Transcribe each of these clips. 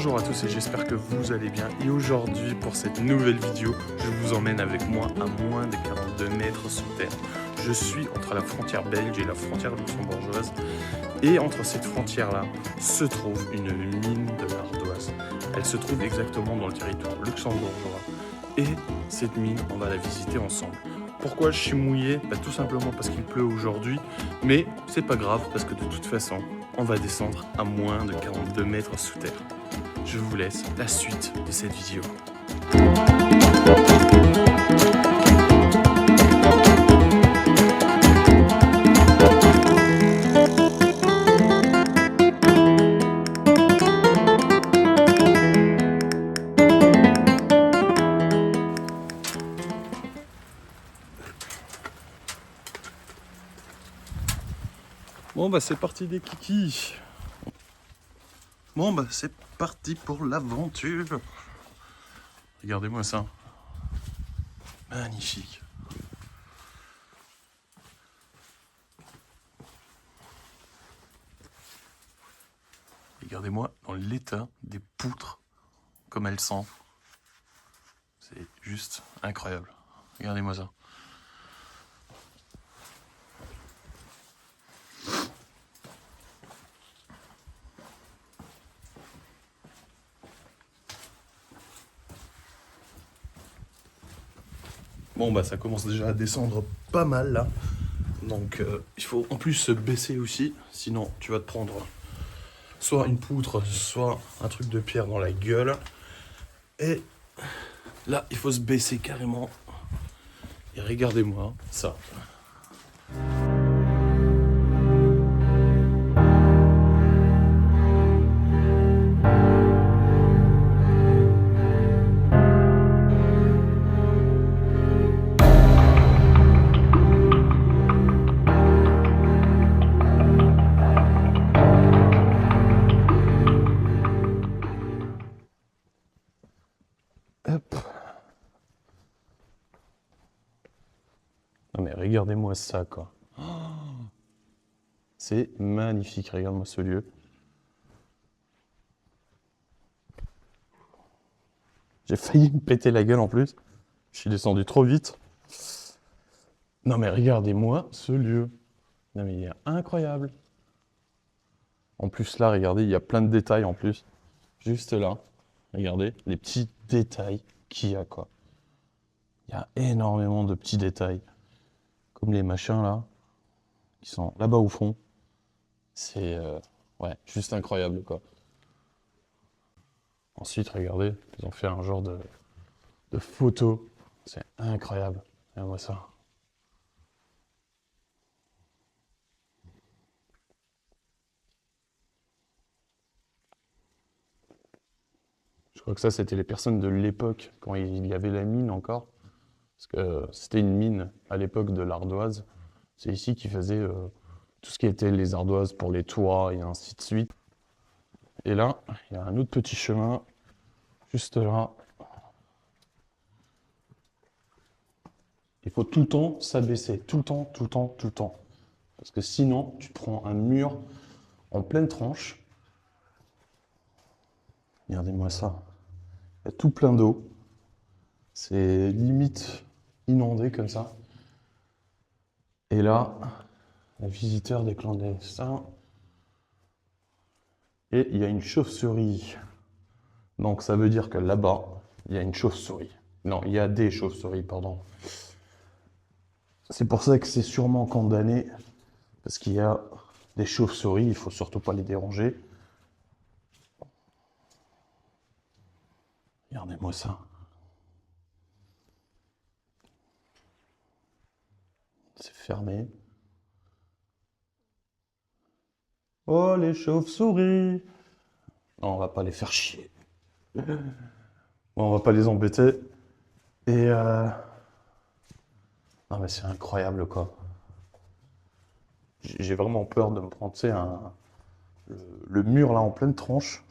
Bonjour à tous et j'espère que vous allez bien. Et aujourd'hui, pour cette nouvelle vidéo, je vous emmène avec moi à moins de 42 mètres sous terre. Je suis entre la frontière belge et la frontière luxembourgeoise. Et entre cette frontière-là se trouve une mine de l'ardoise. Elle se trouve exactement dans le territoire luxembourgeois. Et cette mine, on va la visiter ensemble. Pourquoi je suis mouillé? Tout simplement parce qu'il pleut aujourd'hui. Mais c'est pas grave parce que de toute façon, on va descendre à moins de 42 mètres sous terre. Je vous laisse la suite de cette vidéo. Bon bah c'est parti des kikis. Bon bah c'est parti pour l'aventure. Regardez-moi ça. Magnifique. Regardez-moi dans l'état des poutres, comme elles sont. C'est juste incroyable. Regardez-moi ça. Bon bah ça commence déjà à descendre pas mal là. Donc il faut en plus se baisser aussi, sinon tu vas te prendre soit une poutre, soit un truc de pierre dans la gueule. Et là il faut se baisser carrément. Et regardez-moi ça. Hop. Non mais regardez-moi ça quoi. Oh, c'est magnifique, regarde-moi ce lieu. J'ai failli me péter la gueule en plus. Je suis descendu trop vite. Non mais regardez-moi ce lieu. Non mais il est incroyable. En plus là, regardez, il y a plein de détails en plus. Juste là, regardez, les petits détails qu'il y a quoi. Il y a énormément de petits détails. Comme les machins là, qui sont là-bas au fond. C'est ouais, juste incroyable quoi. Ensuite, regardez, ils ont fait un genre de photo. C'est incroyable. Regarde-moi ça. Je crois que ça, c'était les personnes de l'époque, quand il y avait la mine encore. Parce que c'était une mine à l'époque de l'ardoise. C'est ici qu'ils faisaient tout ce qui était les ardoises pour les toits et ainsi de suite. Et là, il y a un autre petit chemin, juste là. Il faut tout le temps s'abaisser, tout le temps, tout le temps, tout le temps. Parce que sinon, tu te prends un mur en pleine tranche. Regardez-moi ça. Il y a tout plein d'eau. C'est limite inondé comme ça. Et là, les visiteurs des clandestins. Et il y a une chauve-souris. Donc ça veut dire que là-bas, il y a une chauve-souris. Non, il y a des chauves-souris, pardon. C'est pour ça que c'est sûrement condamné. Parce qu'il y a des chauves-souris, il faut surtout pas les déranger. Regardez-moi ça. C'est fermé. Oh, les chauves-souris! Non, on va pas les faire chier. Bon, on va pas les embêter. Et non mais c'est incroyable quoi. J'ai vraiment peur de me prendre, tu sais, le mur là en pleine tranche.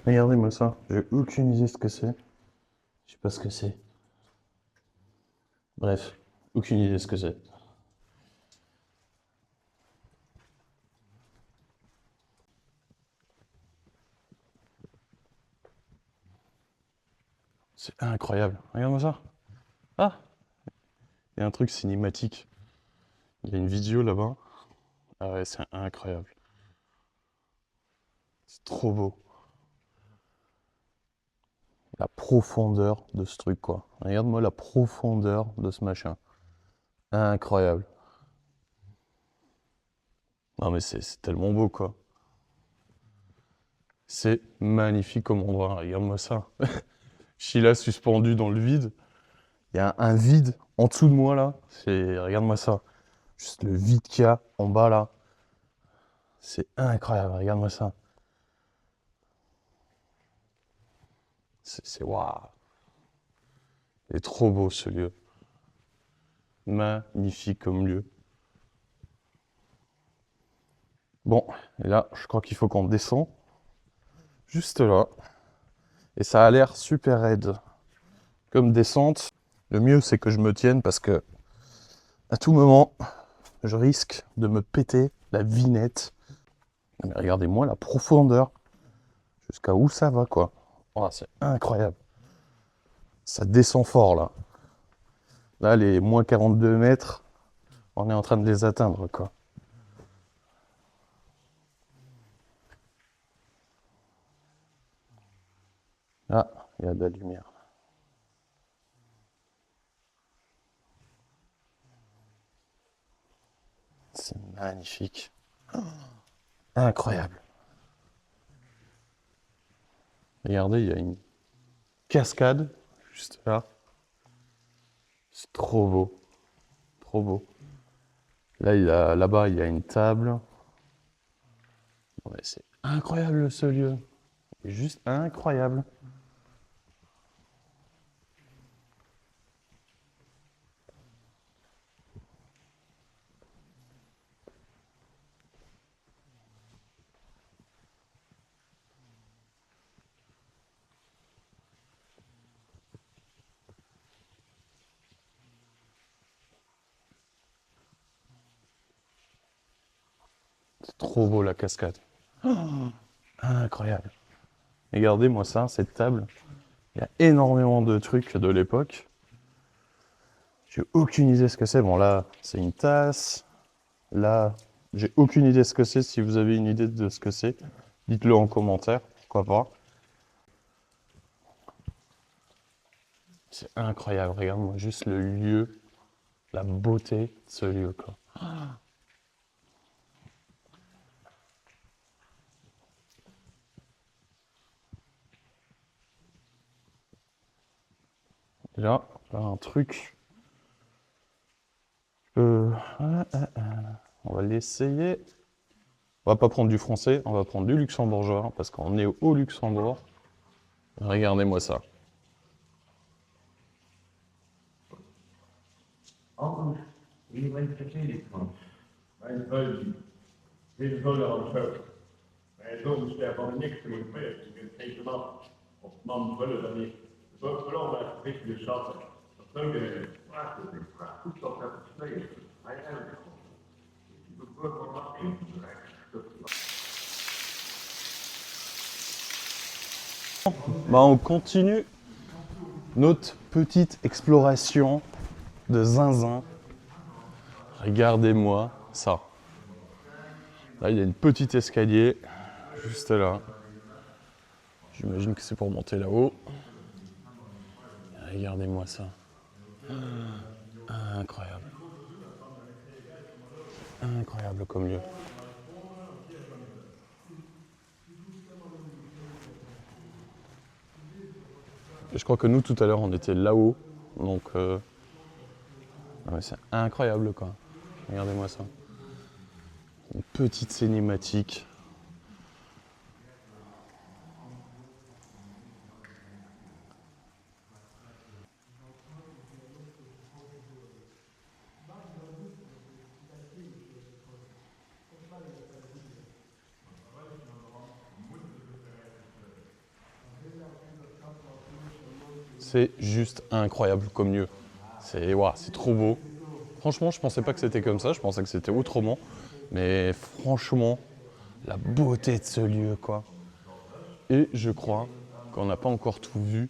Regardez-moi ça, j'ai aucune idée ce que c'est. Je sais pas ce que c'est. Bref, aucune idée ce que c'est. C'est incroyable. Regarde-moi ça. Ah, il y a un truc cinématique. Il y a une vidéo là-bas. Ah ouais, c'est incroyable. C'est trop beau. La profondeur de ce truc, quoi. Regarde-moi la profondeur de ce machin. Incroyable. Non mais c'est tellement beau, quoi. C'est magnifique comme endroit. Regarde-moi ça. Je suis là suspendu dans le vide. Il y a un vide en dessous de moi là. Regarde-moi ça. Juste le vide qu'il y a en bas là. C'est incroyable. Regarde-moi ça. C'est waouh. Il est trop beau ce lieu. Magnifique comme lieu. Bon, et là, je crois qu'il faut qu'on descende. Juste là. Et ça a l'air super raide. Comme descente. Le mieux, c'est que je me tienne parce que à tout moment, je risque de me péter la vinette. Mais regardez-moi la profondeur. Jusqu'à où ça va, quoi. Oh, c'est incroyable. Ça descend fort, là. Là, les moins 42 mètres, on est en train de les atteindre, quoi. Ah, il y a de la lumière. C'est magnifique. Incroyable. Regardez, il y a une cascade juste là. C'est trop beau. Trop beau. Là, là-bas, il y a une table. Ouais, c'est incroyable ce lieu. C'est juste incroyable. C'est trop beau la cascade. Oh, incroyable. Regardez-moi ça, cette table. Il y a énormément de trucs de l'époque. J'ai aucune idée ce que c'est. Bon là, c'est une tasse. Là, j'ai aucune idée ce que c'est. Si vous avez une idée de ce que c'est, dites-le en commentaire. Pourquoi pas. C'est incroyable. Regarde-moi juste le lieu, la beauté de ce lieu, quoi. Là, un truc. On va l'essayer. On va pas prendre du français, on va prendre du luxembourgeois, parce qu'on est au Luxembourg. Regardez-moi ça. Anders, wie went je van? Mijn huis, dit is wel al zo. Mijn zoon sterft van niks te moeten meer. Je kunt geen man of man vullen dan niet. Het is ook belangrijk dat je je zat. Dat leuk is. Maar het is goed dat dat gespeeld. Hij is eigenlijk goed. Je moet wel wat in te brengen. Bah, on continue notre petite exploration de zinzin. Regardez-moi ça. Là, il y a une petite escalier juste là. J'imagine que c'est pour monter là-haut. Regardez-moi ça. Incroyable. Incroyable comme lieu. Et je crois que nous, tout à l'heure, on était là-haut. Donc, c'est incroyable, quoi. Regardez-moi ça. Une petite cinématique. C'est juste incroyable comme lieu. C'est trop beau. Franchement, je pensais pas que c'était comme ça. Je pensais que c'était autrement. Mais franchement, la beauté de ce lieu, quoi. Et je crois qu'on n'a pas encore tout vu.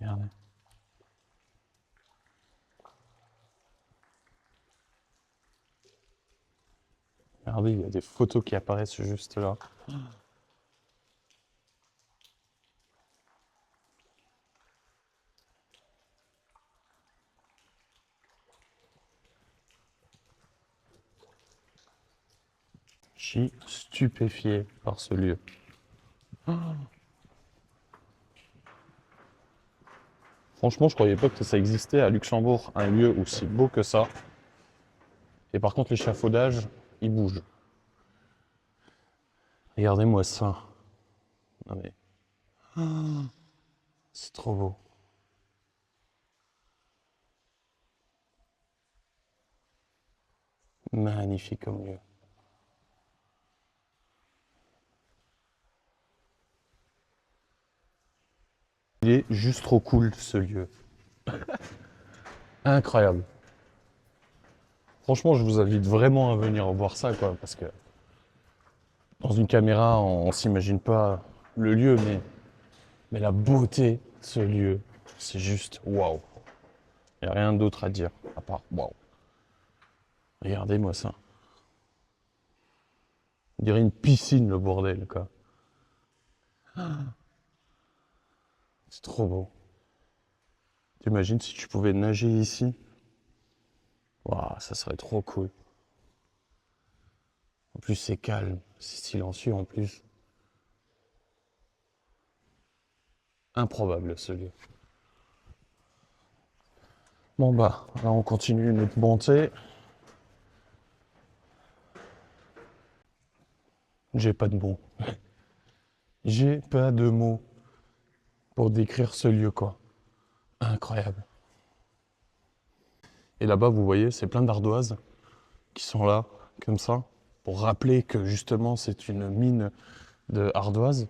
Regardez. Regardez, il y a des photos qui apparaissent juste là. Je suis stupéfié par ce lieu. Franchement, je croyais pas que ça existait à Luxembourg, un lieu aussi beau que ça. Et par contre, l'échafaudage, il bouge. Regardez-moi ça. Non mais... c'est trop beau. Magnifique comme lieu. Il est juste trop cool ce lieu. Incroyable. Franchement, je vous invite vraiment à venir voir ça, quoi, parce que dans une caméra, on s'imagine pas le lieu, mais la beauté de ce lieu, c'est juste waouh. Il n'y a rien d'autre à dire, à part waouh. Regardez-moi ça. On dirait une piscine, le bordel, quoi. C'est trop beau. T'imagines si tu pouvais nager ici? Waouh, ça serait trop cool. En plus, c'est calme, c'est silencieux en plus. Improbable ce lieu. Bon bah, là on continue notre montée. J'ai pas de mots. J'ai pas de mots pour décrire ce lieu, quoi. Incroyable. Et là-bas, vous voyez, c'est plein d'ardoises qui sont là, comme ça, pour rappeler que justement c'est une mine de ardoises.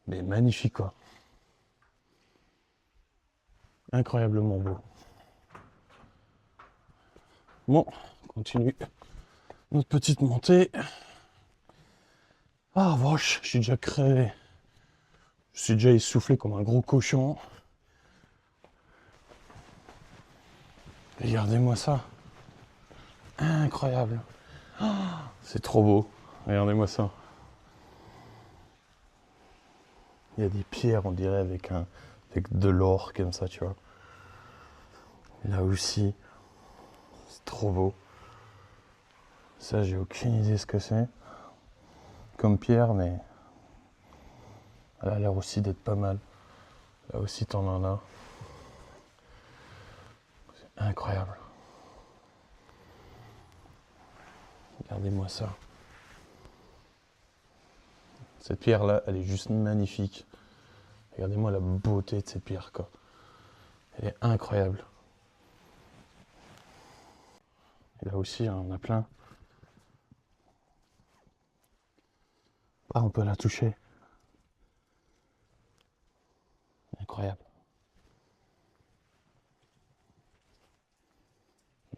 Mais magnifique, quoi. Incroyablement beau. Bon, on continue notre petite montée. Ah, vache, je suis déjà crevé. Je suis déjà essoufflé comme un gros cochon. Regardez-moi ça. Incroyable. Oh, c'est trop beau. Regardez-moi ça. Il y a des pierres, on dirait, avec de l'or comme ça, tu vois. Là aussi, c'est trop beau. Ça, j'ai aucune idée ce que c'est. Comme pierre, mais elle a l'air aussi d'être pas mal. Là aussi, t'en en as. C'est incroyable. Regardez-moi ça. Cette pierre-là, elle est juste magnifique. Regardez-moi la beauté de cette pierre, quoi. Elle est incroyable. Et là aussi, on en a plein. Ah, on peut la toucher. Incroyable.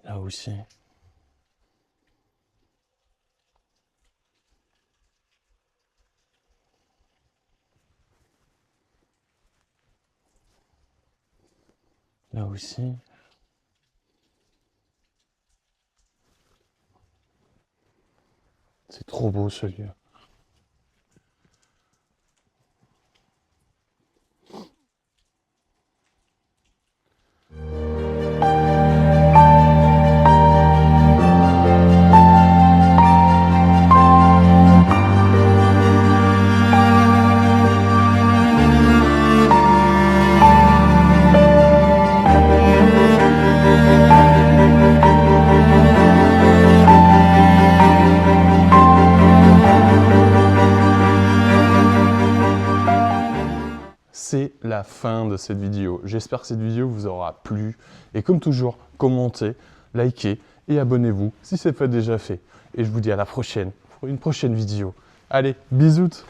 Là aussi. Là aussi. C'est trop beau ce lieu. C'est la fin de cette vidéo. J'espère que cette vidéo vous aura plu. Et comme toujours, commentez, likez et abonnez-vous si ce n'est pas déjà fait. Et je vous dis à la prochaine pour une prochaine vidéo. Allez, bisous!